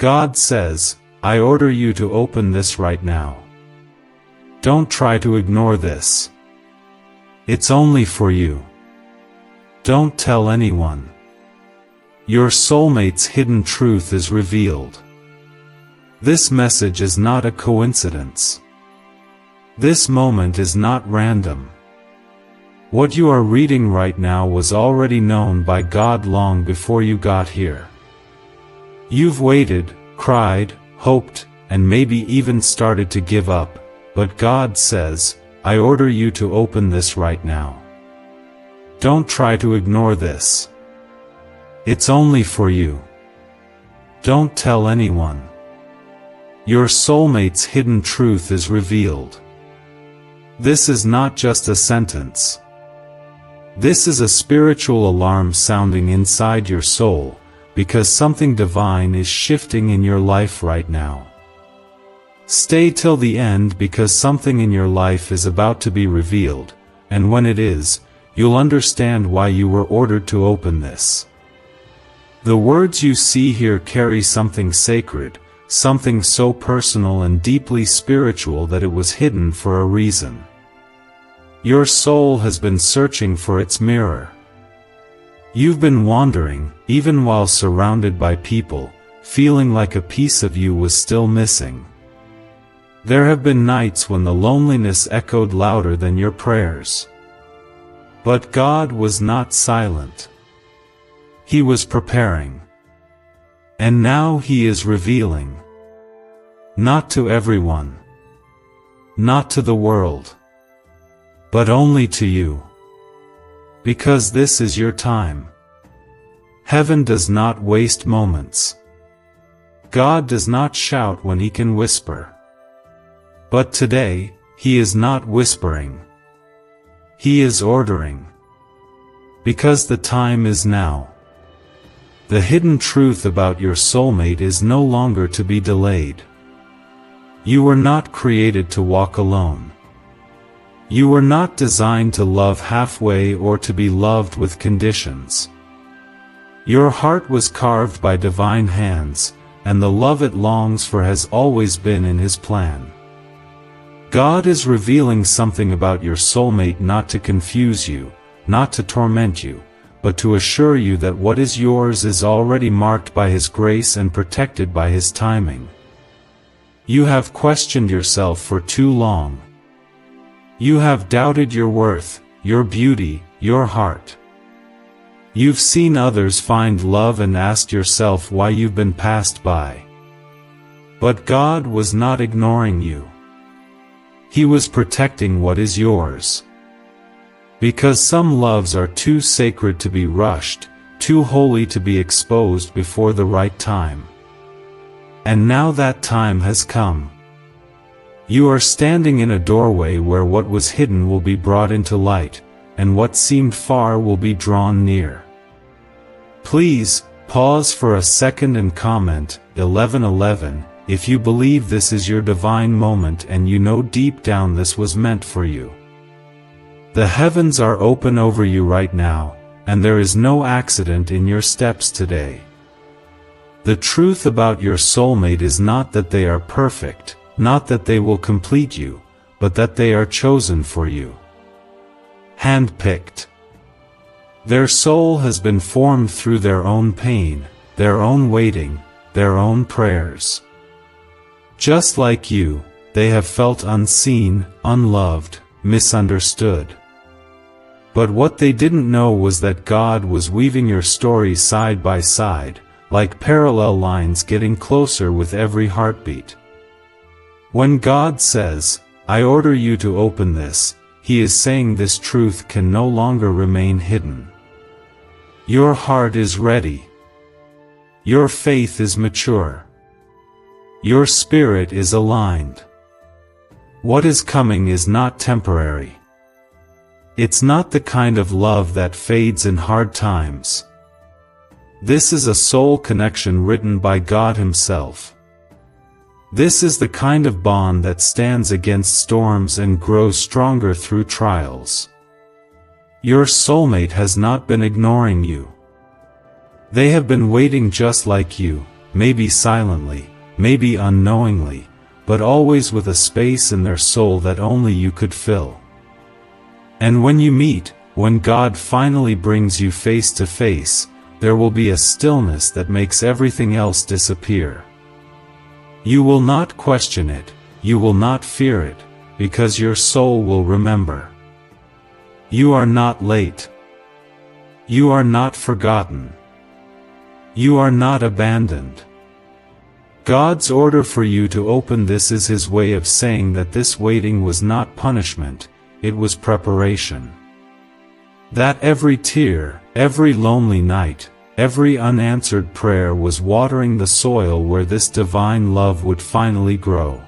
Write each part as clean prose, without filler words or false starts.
God says, I order you to open this right now. Don't try to ignore this. It's only for you. Don't tell anyone. Your soulmate's hidden truth is revealed. This message is not a coincidence. This moment is not random. What you are reading right now was already known by God long before you got here. You've waited, cried, hoped, and maybe even started to give up, but God says, I order you to open this right now. Don't try to ignore this. It's only for you. Don't tell anyone. Your soulmate's hidden truth is revealed. This is not just a sentence. This is a spiritual alarm sounding inside your soul, because something divine is shifting in your life right now. Stay till the end because something in your life is about to be revealed, and when it is, you'll understand why you were ordered to open this. The words you see here carry something sacred, something so personal and deeply spiritual that it was hidden for a reason. Your soul has been searching for its mirror. You've been wandering, even while surrounded by people, feeling like a piece of you was still missing. There have been nights when the loneliness echoed louder than your prayers. But God was not silent. He was preparing. And now He is revealing. Not to everyone. Not to the world. But only to you. Because this is your time. Heaven does not waste moments. God does not shout when He can whisper. But today, He is not whispering. He is ordering. Because the time is now. The hidden truth about your soulmate is no longer to be delayed. You were not created to walk alone. You were not designed to love halfway or to be loved with conditions. Your heart was carved by divine hands, and the love it longs for has always been in His plan. God is revealing something about your soulmate not to confuse you, not to torment you, but to assure you that what is yours is already marked by His grace and protected by His timing. You have questioned yourself for too long. You have doubted your worth, your beauty, your heart. You've seen others find love and asked yourself why you've been passed by. But God was not ignoring you. He was protecting what is yours. Because some loves are too sacred to be rushed, too holy to be exposed before the right time. And now that time has come. You are standing in a doorway where what was hidden will be brought into light, and what seemed far will be drawn near. Please, pause for a second and comment, 11:11, if you believe this is your divine moment and you know deep down this was meant for you. The heavens are open over you right now, and there is no accident in your steps today. The truth about your soulmate is not that they are perfect, not that they will complete you, but that they are chosen for you. Handpicked. Their soul has been formed through their own pain, their own waiting, their own prayers. Just like you, they have felt unseen, unloved, misunderstood. But what they didn't know was that God was weaving your story side by side, like parallel lines getting closer with every heartbeat. When God says, I order you to open this, He is saying this truth can no longer remain hidden. Your heart is ready. Your faith is mature. Your spirit is aligned. What is coming is not temporary. It's not the kind of love that fades in hard times. This is a soul connection written by God Himself. This is the kind of bond that stands against storms and grows stronger through trials. Your soulmate has not been ignoring you. They have been waiting just like you, maybe silently, maybe unknowingly, but always with a space in their soul that only you could fill. And when you meet, when God finally brings you face to face, there will be a stillness that makes everything else disappear. You will not question it, you will not fear it, because your soul will remember. You are not late. You are not forgotten. You are not abandoned. God's order for you to open this is His way of saying that this waiting was not punishment, it was preparation. That every tear, every lonely night, every unanswered prayer was watering the soil where this divine love would finally grow.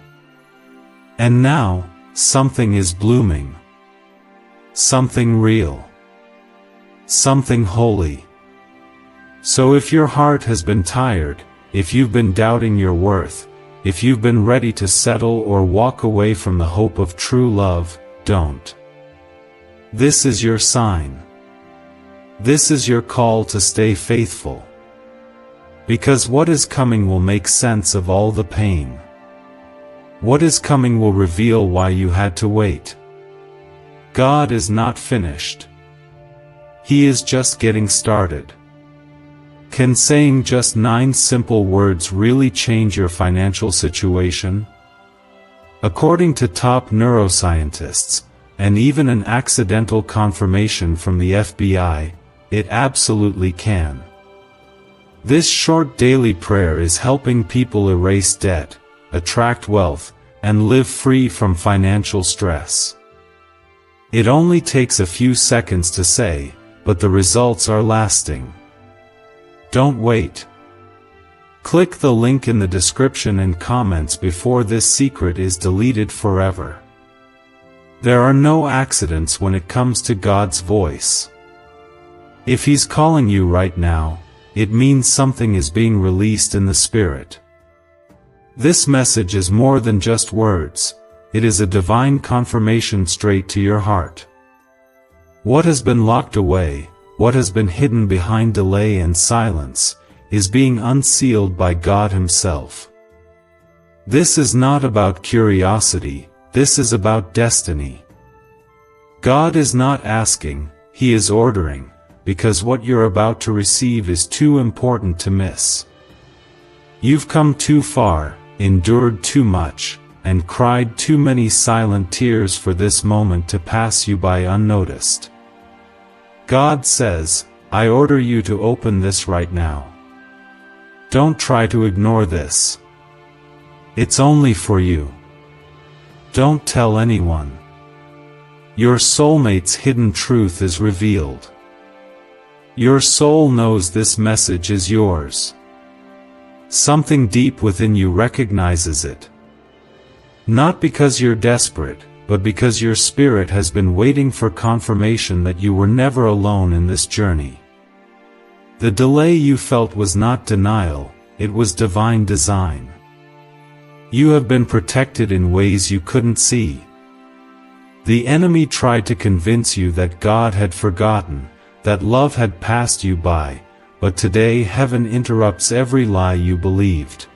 And now, something is blooming. Something real. Something holy. So if your heart has been tired, if you've been doubting your worth, if you've been ready to settle or walk away from the hope of true love, don't. This is your sign. This is your call to stay faithful. Because what is coming will make sense of all the pain. What is coming will reveal why you had to wait. God is not finished. He is just getting started. Can saying just 9 simple words really change your financial situation? According to top neuroscientists, and even an accidental confirmation from the FBI, it absolutely can. This short daily prayer is helping people erase debt, attract wealth, and live free from financial stress. It only takes a few seconds to say, but the results are lasting. Don't wait. Click the link in the description and comments before this secret is deleted forever. There are no accidents when it comes to God's voice. If He's calling you right now, it means something is being released in the Spirit. This message is more than just words, it is a divine confirmation straight to your heart. What has been locked away, what has been hidden behind delay and silence, is being unsealed by God Himself. This is not about curiosity, this is about destiny. God is not asking, He is ordering, because what you're about to receive is too important to miss. You've come too far, endured too much, and cried too many silent tears for this moment to pass you by unnoticed. God says, I order you to open this right now. Don't try to ignore this. It's only for you. Don't tell anyone. Your soulmate's hidden truth is revealed. Your soul knows this message is yours. Something deep within you recognizes it. Not because you're desperate, but because your spirit has been waiting for confirmation that you were never alone in this journey. The delay you felt was not denial, it was divine design. You have been protected in ways you couldn't see. The enemy tried to convince you that God had forgotten, that love had passed you by, but today heaven interrupts every lie you believed.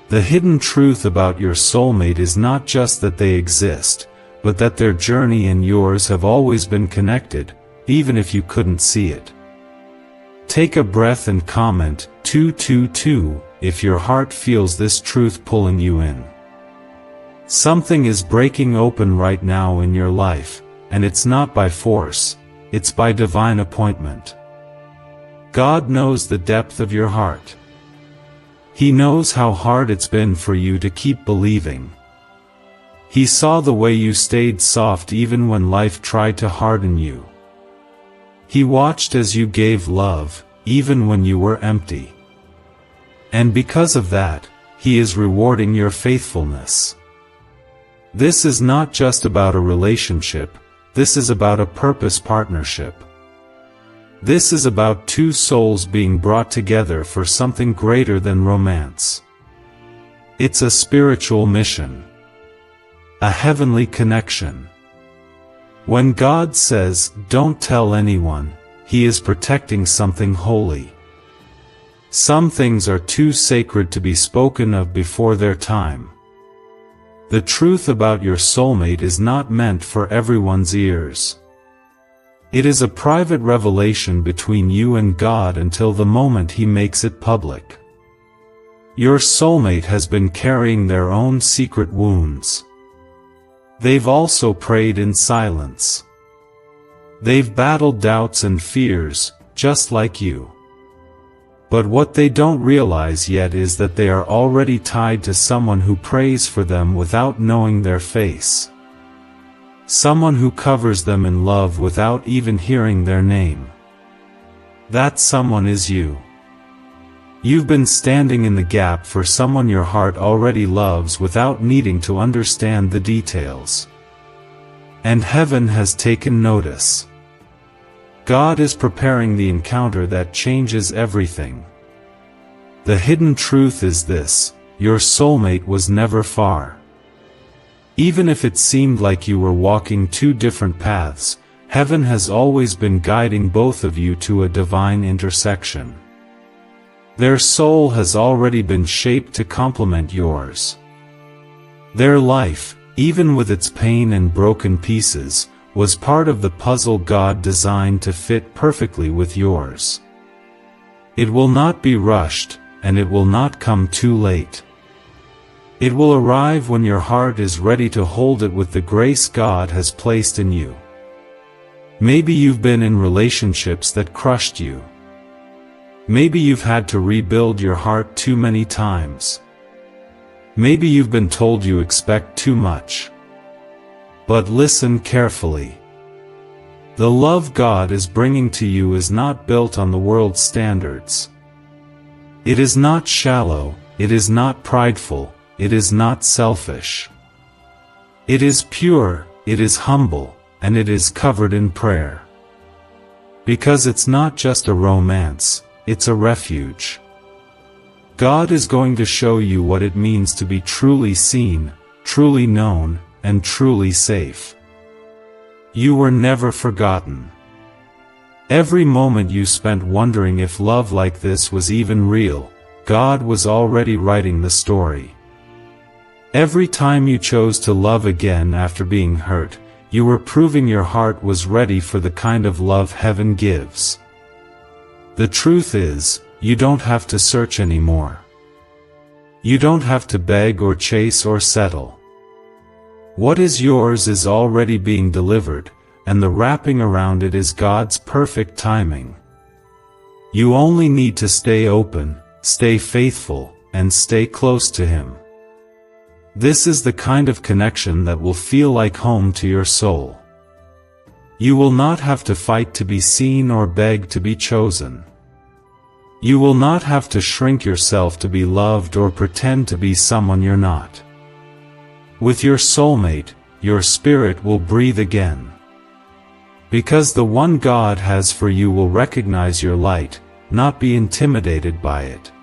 The hidden truth about your soulmate is not just that they exist, but that their journey and yours have always been connected, even if you couldn't see it. Take a breath and comment 222 if your heart feels this truth pulling you in. Something is breaking open right now in your life, and it's not by force, it's by divine appointment. God knows the depth of your heart. He knows how hard it's been for you to keep believing. He saw the way you stayed soft even when life tried to harden you. He watched as you gave love, even when you were empty. And because of that, He is rewarding your faithfulness. This is not just about a relationship, this is about a purpose partnership. This is about two souls being brought together for something greater than romance. It's a spiritual mission. A heavenly connection. When God says, "Don't tell anyone," He is protecting something holy. Some things are too sacred to be spoken of before their time. The truth about your soulmate is not meant for everyone's ears. It is a private revelation between you and God until the moment He makes it public. Your soulmate has been carrying their own secret wounds. They've also prayed in silence. They've battled doubts and fears, just like you. But what they don't realize yet is that they are already tied to someone who prays for them without knowing their face. Someone who covers them in love without even hearing their name. That someone is you. You've been standing in the gap for someone your heart already loves without needing to understand the details. And heaven has taken notice. God is preparing the encounter that changes everything. The hidden truth is this: your soulmate was never far. Even if it seemed like you were walking two different paths, heaven has always been guiding both of you to a divine intersection. Their soul has already been shaped to complement yours. Their life, even with its pain and broken pieces, was part of the puzzle God designed to fit perfectly with yours. It will not be rushed, and it will not come too late. It will arrive when your heart is ready to hold it with the grace God has placed in you. Maybe you've been in relationships that crushed you. Maybe you've had to rebuild your heart too many times. Maybe you've been told you expect too much. But listen carefully. The love God is bringing to you is not built on the world's standards. It is not shallow, it is not prideful, it is not selfish. It is pure, it is humble, and it is covered in prayer. Because it's not just a romance, it's a refuge. God is going to show you what it means to be truly seen, truly known, and truly safe. You were never forgotten. Every moment you spent wondering if love like this was even real, God was already writing the story. Every time you chose to love again after being hurt, you were proving your heart was ready for the kind of love heaven gives. The truth is, you don't have to search anymore. You don't have to beg or chase or settle. What is yours is already being delivered, and the wrapping around it is God's perfect timing. You only need to stay open, stay faithful, and stay close to Him. This is the kind of connection that will feel like home to your soul. You will not have to fight to be seen or beg to be chosen. You will not have to shrink yourself to be loved or pretend to be someone you're not. With your soulmate, your spirit will breathe again. Because the one God has for you will recognize your light, not be intimidated by it.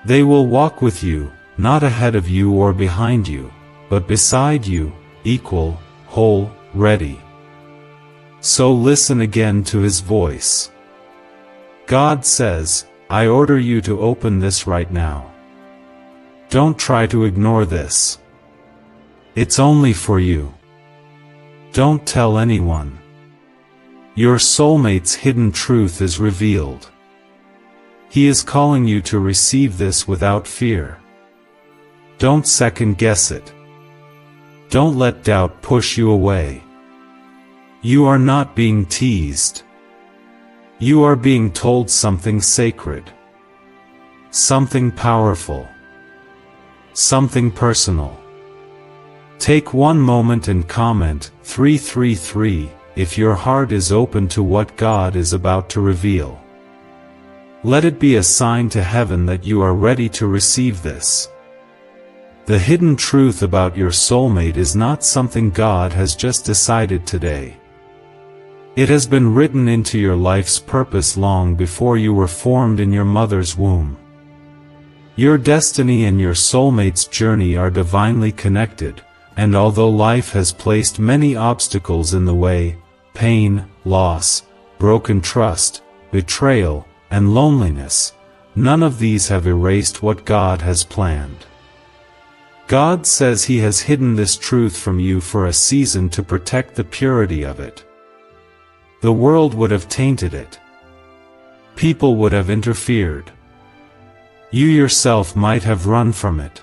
They will walk with you, not ahead of you or behind you, but beside you, equal, whole, ready. So listen again to His voice. God says, I order you to open this right now. Don't try to ignore this. It's only for you. Don't tell anyone. Your soulmate's hidden truth is revealed. He is calling you to receive this without fear. Don't second guess it. Don't let doubt push you away. You are not being teased. You are being told something sacred. Something powerful. Something personal. Take one moment and comment 333 if your heart is open to what God is about to reveal. Let it be a sign to heaven that you are ready to receive this. The hidden truth about your soulmate is not something God has just decided today. It has been written into your life's purpose long before you were formed in your mother's womb. Your destiny and your soulmate's journey are divinely connected, and although life has placed many obstacles in the way, pain, loss, broken trust, betrayal, and loneliness, none of these have erased what God has planned. God says He has hidden this truth from you for a season to protect the purity of it. The world would have tainted it. People would have interfered. You yourself might have run from it.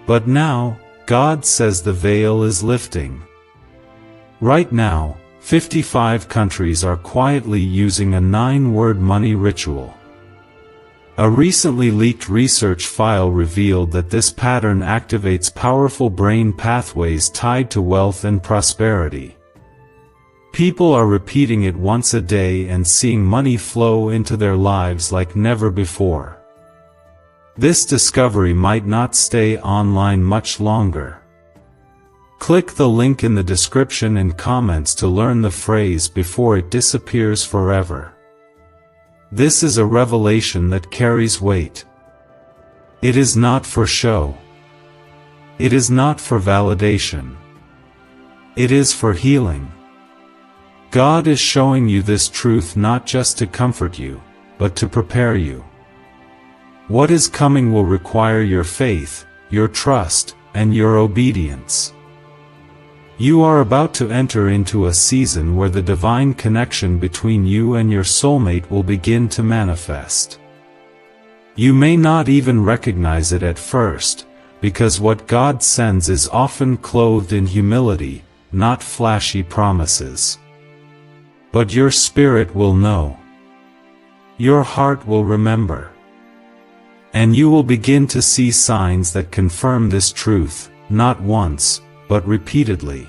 But now, God says the veil is lifting. Right now, 55 countries are quietly using a 9-word money ritual. A recently leaked research file revealed that this pattern activates powerful brain pathways tied to wealth and prosperity. People are repeating it once a day and seeing money flow into their lives like never before. This discovery might not stay online much longer. Click the link in the description and comments to learn the phrase before it disappears forever. This is a revelation that carries weight. It is not for show. It is not for validation. It is for healing. God is showing you this truth not just to comfort you, but to prepare you. What is coming will require your faith, your trust, and your obedience. You are about to enter into a season where the divine connection between you and your soulmate will begin to manifest. You may not even recognize it at first, because what God sends is often clothed in humility, not flashy promises. But your spirit will know. Your heart will remember. And you will begin to see signs that confirm this truth, not once, but repeatedly.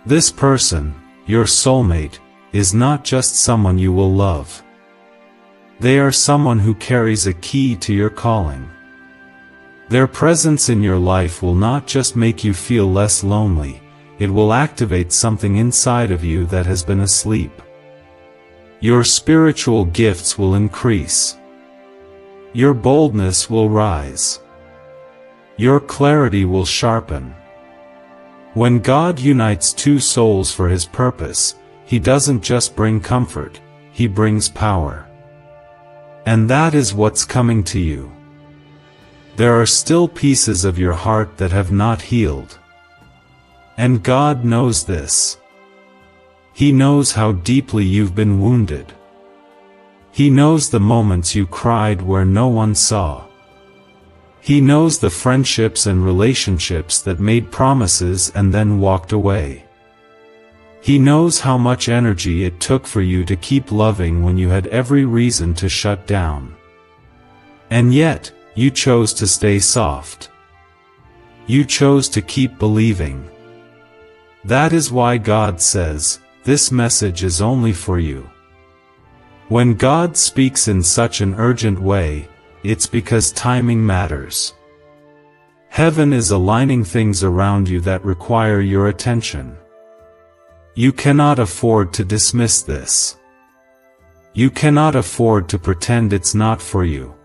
This person, your soulmate, is not just someone you will love. They are someone who carries a key to your calling. Their presence in your life will not just make you feel less lonely, it will activate something inside of you that has been asleep. Your spiritual gifts will increase. Your boldness will rise. Your clarity will sharpen. When God unites two souls for His purpose, He doesn't just bring comfort, He brings power. And that is what's coming to you. There are still pieces of your heart that have not healed. And God knows this. He knows how deeply you've been wounded. He knows the moments you cried where no one saw. He knows the friendships and relationships that made promises and then walked away. He knows how much energy it took for you to keep loving when you had every reason to shut down. And yet, you chose to stay soft. You chose to keep believing. That is why God says, this message is only for you. When God speaks in such an urgent way, it's because timing matters. Heaven is aligning things around you that require your attention. You cannot afford to dismiss this. You cannot afford to pretend it's not for you.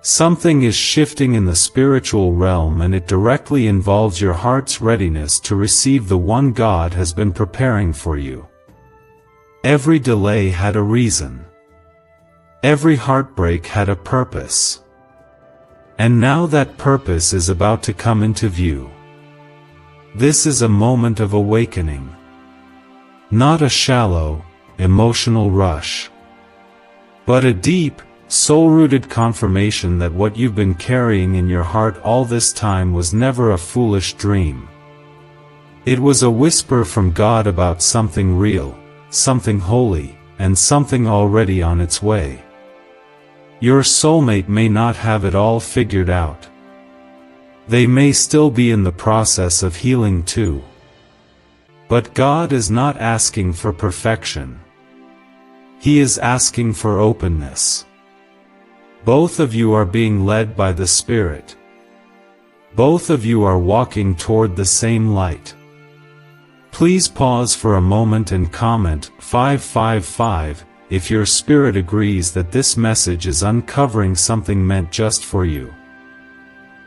Something is shifting in the spiritual realm, and it directly involves your heart's readiness to receive the one God has been preparing for you. Every delay had a reason. Every heartbreak had a purpose. And now that purpose is about to come into view. This is a moment of awakening. Not a shallow, emotional rush, but a deep, soul-rooted confirmation that what you've been carrying in your heart all this time was never a foolish dream. It was a whisper from God about something real, something holy, and something already on its way. Your soulmate may not have it all figured out. They may still be in the process of healing too. But God is not asking for perfection. He is asking for openness. Both of you are being led by the Spirit. Both of you are walking toward the same light. Please pause for a moment and comment 555 if your spirit agrees that this message is uncovering something meant just for you.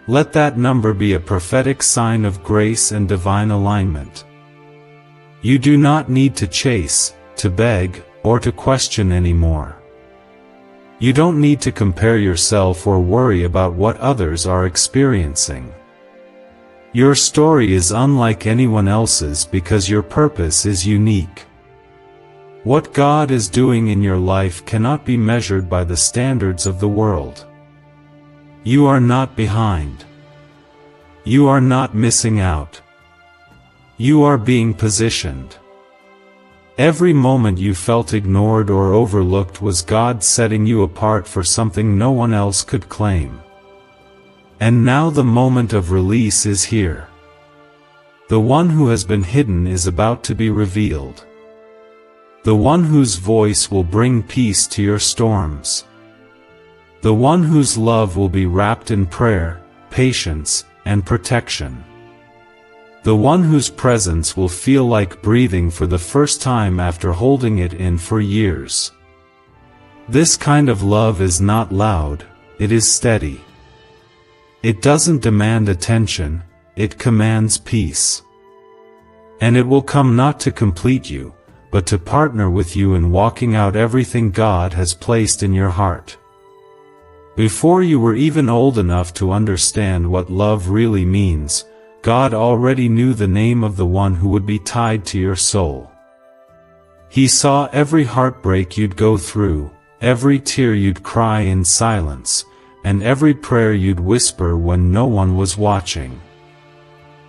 Let that number be a prophetic sign of grace and divine alignment. You do not need to chase, to beg, or to question anymore. You don't need to compare yourself or worry about what others are experiencing. Your story is unlike anyone else's because your purpose is unique. What God is doing in your life cannot be measured by the standards of the world. You are not behind. You are not missing out. You are being positioned. Every moment you felt ignored or overlooked was God setting you apart for something no one else could claim. And now the moment of release is here. The one who has been hidden is about to be revealed. The one whose voice will bring peace to your storms. The one whose love will be wrapped in prayer, patience, and protection. The one whose presence will feel like breathing for the first time after holding it in for years. This kind of love is not loud, it is steady. It doesn't demand attention, it commands peace. And it will come not to complete you, but to partner with you in walking out everything God has placed in your heart. Before you were even old enough to understand what love really means, God already knew the name of the one who would be tied to your soul. He saw every heartbreak you'd go through, every tear you'd cry in silence, and every prayer you'd whisper when no one was watching.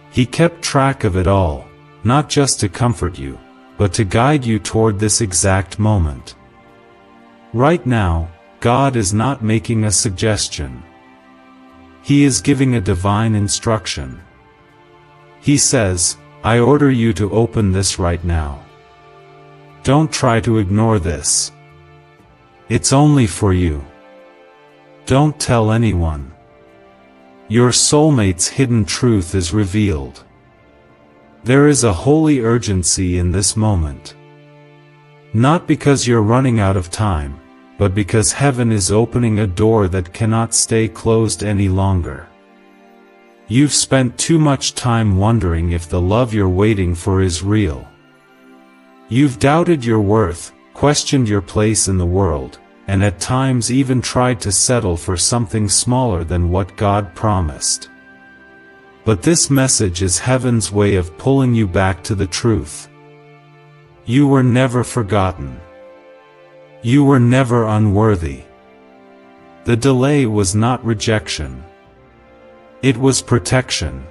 He kept track of it all, not just to comfort you, but to guide you toward this exact moment. Right now, God is not making a suggestion. He is giving a divine instruction. He says, I order you to open this right now. Don't try to ignore this. It's only for you. Don't tell anyone. Your soulmate's hidden truth is revealed. There is a holy urgency in this moment. Not because you're running out of time, but because heaven is opening a door that cannot stay closed any longer. You've spent too much time wondering if the love you're waiting for is real. You've doubted your worth, questioned your place in the world, and at times even tried to settle for something smaller than what God promised. But this message is heaven's way of pulling you back to the truth. You were never forgotten. You were never unworthy. The delay was not rejection. It was protection.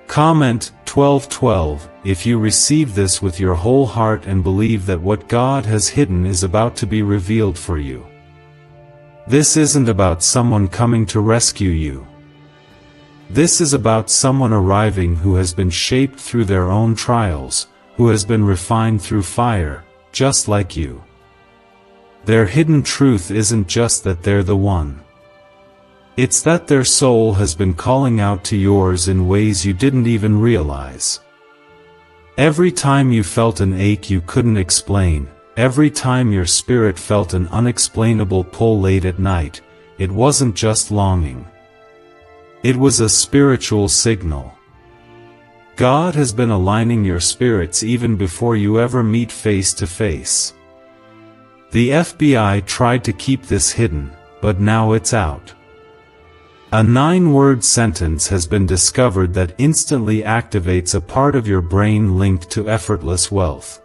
Comment 12:12 if you receive this with your whole heart and believe that what God has hidden is about to be revealed for you. This isn't about someone coming to rescue you. This is about someone arriving who has been shaped through their own trials, who has been refined through fire, just like you. Their hidden truth isn't just that they're the one. It's that their soul has been calling out to yours in ways you didn't even realize. Every time you felt an ache you couldn't explain, every time your spirit felt an unexplainable pull late at night, it wasn't just longing. It was a spiritual signal. God has been aligning your spirits even before you ever meet face to face. The FBI tried to keep this hidden, but now it's out. A 9-word sentence has been discovered that instantly activates a part of your brain linked to effortless wealth.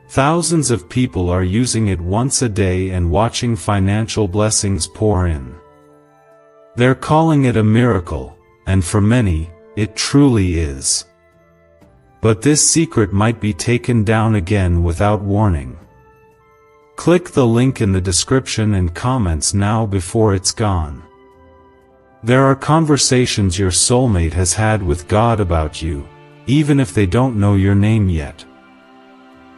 Thousands of people are using it once a day and watching financial blessings pour in. They're calling it a miracle, and for many, it truly is. But this secret might be taken down again without warning. Click the link in the description and comments now before it's gone. There are conversations your soulmate has had with God about you, even if they don't know your name yet.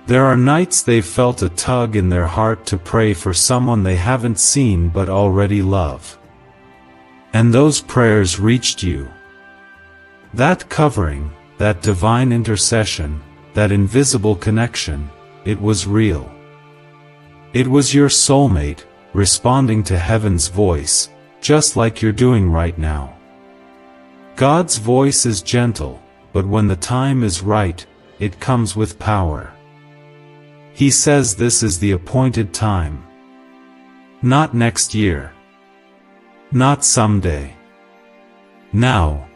There are nights they've felt a tug in their heart to pray for someone they haven't seen but already love. And those prayers reached you. That covering, that divine intercession, that invisible connection, it was real. It was your soulmate, responding to heaven's voice, just like you're doing right now. God's voice is gentle, but when the time is right, it comes with power. He says this is the appointed time. Not next year. Not someday. Now.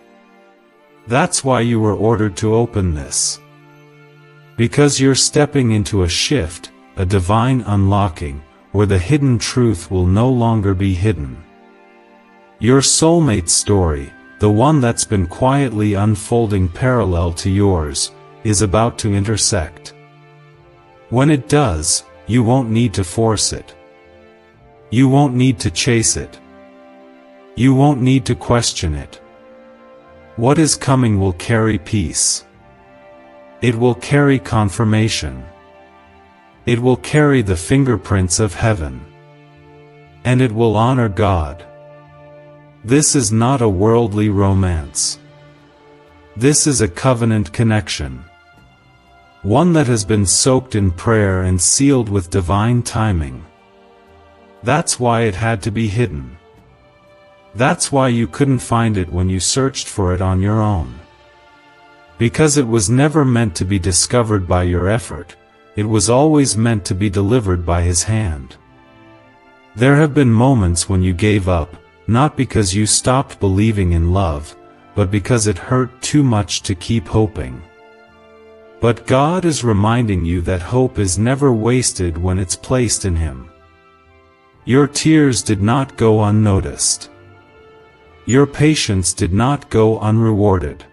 That's why you were ordered to open this. Because you're stepping into a shift, a divine unlocking, where the hidden truth will no longer be hidden. Your soulmate story, the one that's been quietly unfolding parallel to yours, is about to intersect. When it does, you won't need to force it. You won't need to chase it. You won't need to question it. What is coming will carry peace. It will carry confirmation. It will carry the fingerprints of heaven. And it will honor God. This is not a worldly romance. This is a covenant connection. One that has been soaked in prayer and sealed with divine timing. That's why it had to be hidden. That's why you couldn't find it when you searched for it on your own. Because it was never meant to be discovered by your effort, it was always meant to be delivered by His hand. There have been moments when you gave up, not because you stopped believing in love, but because it hurt too much to keep hoping. But God is reminding you that hope is never wasted when it's placed in Him. Your tears did not go unnoticed. Your patience did not go unrewarded.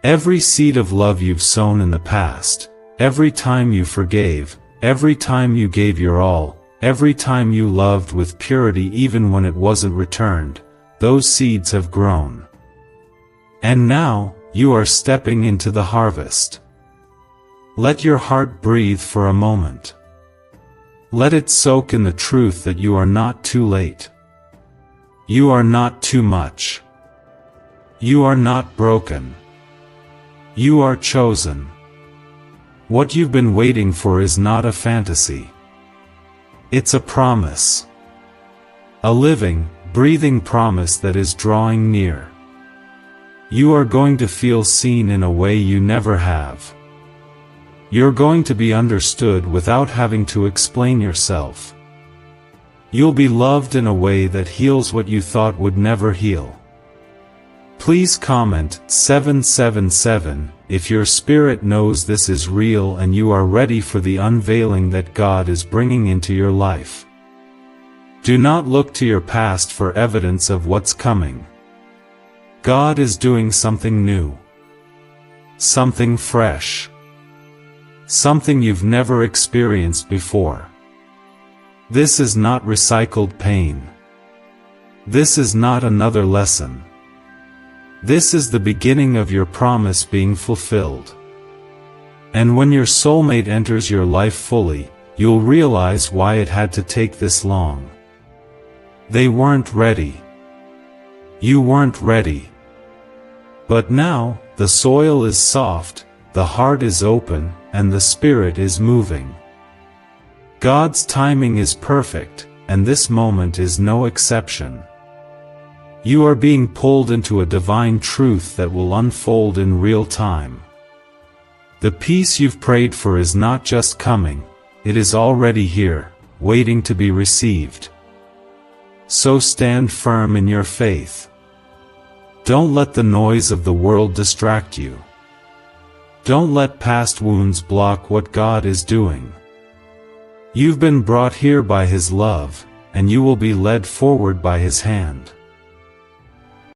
Every seed of love you've sown in the past, every time you forgave, every time you gave your all, every time you loved with purity even when it wasn't returned, those seeds have grown. And now, you are stepping into the harvest. Let your heart breathe for a moment. Let it soak in the truth that you are not too late. You are not too much. You are not broken. You are chosen. What you've been waiting for is not a fantasy. It's a promise. A living, breathing promise that is drawing near. You are going to feel seen in a way you never have. You're going to be understood without having to explain yourself. You'll be loved in a way that heals what you thought would never heal. Please comment 777 if your spirit knows this is real and you are ready for the unveiling that God is bringing into your life. Do not look to your past for evidence of what's coming. God is doing something new. Something fresh. Something you've never experienced before. This is not recycled pain. This is not another lesson. This is the beginning of your promise being fulfilled. And when your soulmate enters your life fully, you'll realize why it had to take this long. They weren't ready. You weren't ready. But now, the soil is soft, the heart is open, and the spirit is moving. God's timing is perfect, and this moment is no exception. You are being pulled into a divine truth that will unfold in real time. The peace you've prayed for is not just coming, it is already here, waiting to be received. So stand firm in your faith. Don't let the noise of the world distract you. Don't let past wounds block what God is doing. You've been brought here by His love, and you will be led forward by His hand.